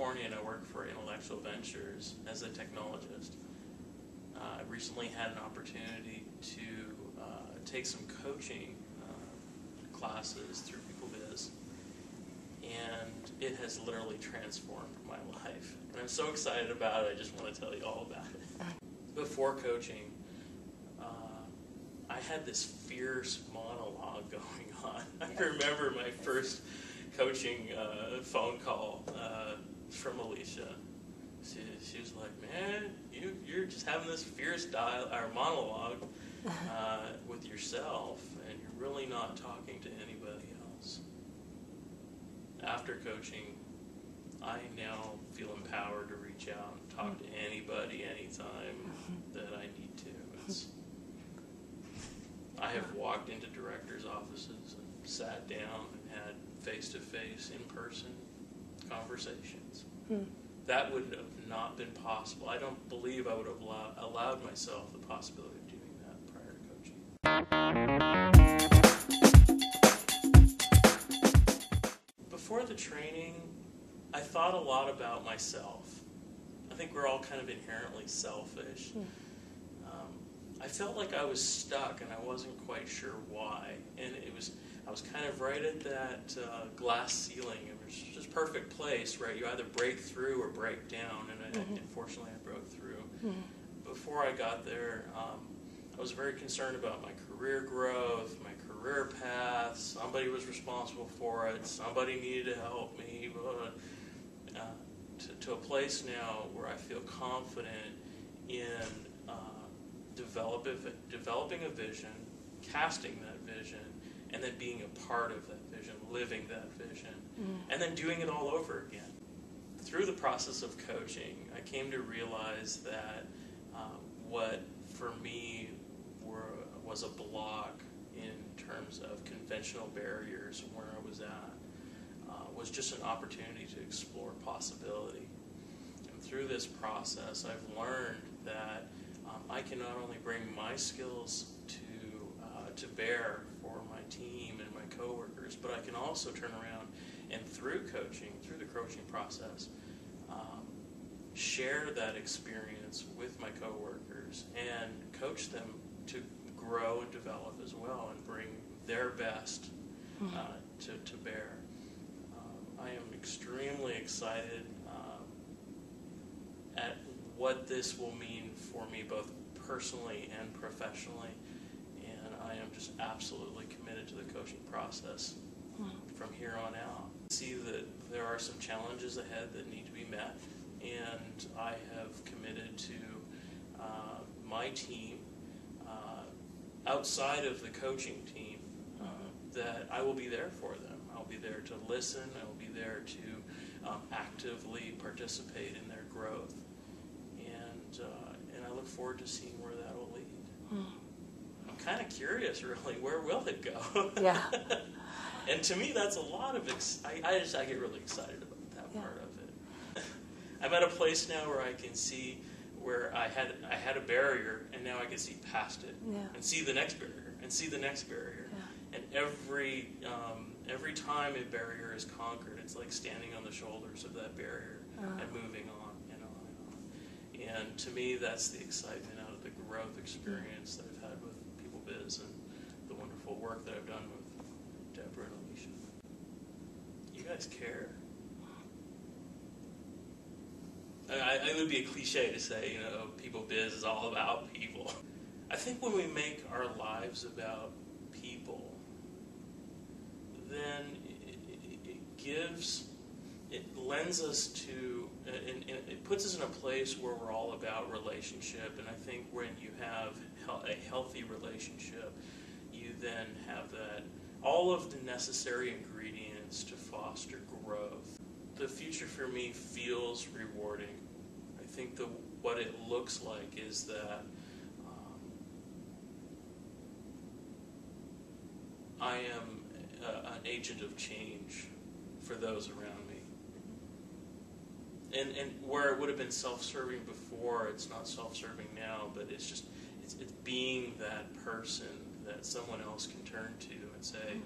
California, and I work for Intellectual Ventures as a technologist. I recently had an opportunity to take some coaching classes through PeopleBiz, and it has literally transformed my life. And I'm so excited about it, I just want to tell you all about it. Before coaching, I had this fierce monologue going on. I remember my first coaching phone call from Alicia. She was like, "Man, you're just having this fierce monologue with yourself, and you're really not talking to anybody else." After coaching, I now feel empowered to reach out and talk to anybody, anytime that I need to. I have walked into directors' offices and sat down and had face-to-face, in-person conversations. That would have not been possible. I don't believe I would have allowed myself the possibility of doing that prior to coaching. Before the training, I thought a lot about myself. I think we're all kind of inherently selfish. I felt like I was stuck, and I wasn't quite sure why. And I was kind of right at that glass ceiling. It was just perfect place, right? You either break through or break down, and unfortunately I broke through. Before I got there, I was very concerned about my career growth, my career path. Somebody was responsible for it. Somebody needed to help me. To a place now where I feel confident in developing a vision, casting that vision, and then being a part of that vision, living that vision, and then doing it all over again. Through the process of coaching, I came to realize that what for me was a block in terms of conventional barriers where I was at was just an opportunity to explore possibility. And through this process, I've learned that I can not only bring my skills to bear for my team and my coworkers, but I can also turn around and through the coaching process, share that experience with my coworkers and coach them to grow and develop as well and bring their best to bear. I am extremely excited at what this will mean for me both personally and professionally, and I am just absolutely committed to the coaching process from here on out. I see that there are some challenges ahead that need to be met, and I have committed to my team outside of the coaching team that I will be there for them. I'll be there to listen. I will be there to actively participate in their growth. And I look forward to seeing where that will lead. I'm kind of curious, really, where will it go? Yeah. And to me, that's a lot of I get really excited about that part of it. I'm at a place now where I can see where I had a barrier, and now I can see past it, and see the next barrier, and see the next barrier. And every time a barrier is conquered, it's like standing on the shoulders of that barrier and moving on and on and on. And to me, that's the excitement out of the growth experience that I've had with PeopleBiz and the wonderful work that I've done with Deborah and Alicia. You guys care. It would be a cliche to say, PeopleBiz is all about people. I think when we make our lives about people, then it lends us to, and it puts us in a place where we're all about relationship. And I think when you have a healthy relationship, you then have all of the necessary ingredients to foster growth. The future for me feels rewarding. I think what it looks like is that I am an agent of change for those around me. And where it would have been self-serving before, it's not self-serving now, but it's being that person that someone else can turn to and say,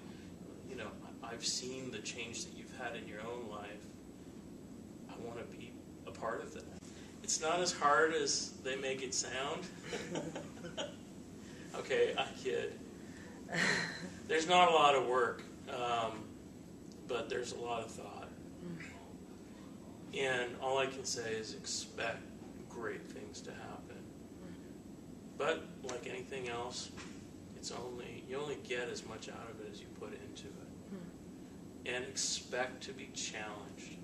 I've seen the change that you've had in your own life. I want to be a part of that. It's not as hard as they make it sound. Okay, I kid. There's not a lot of work, but there's a lot of thought. And all I can say is expect great things to happen. But like anything else, you only get as much out of it as you put into it. And expect to be challenged.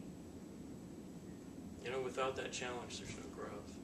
Without that challenge, there's no growth.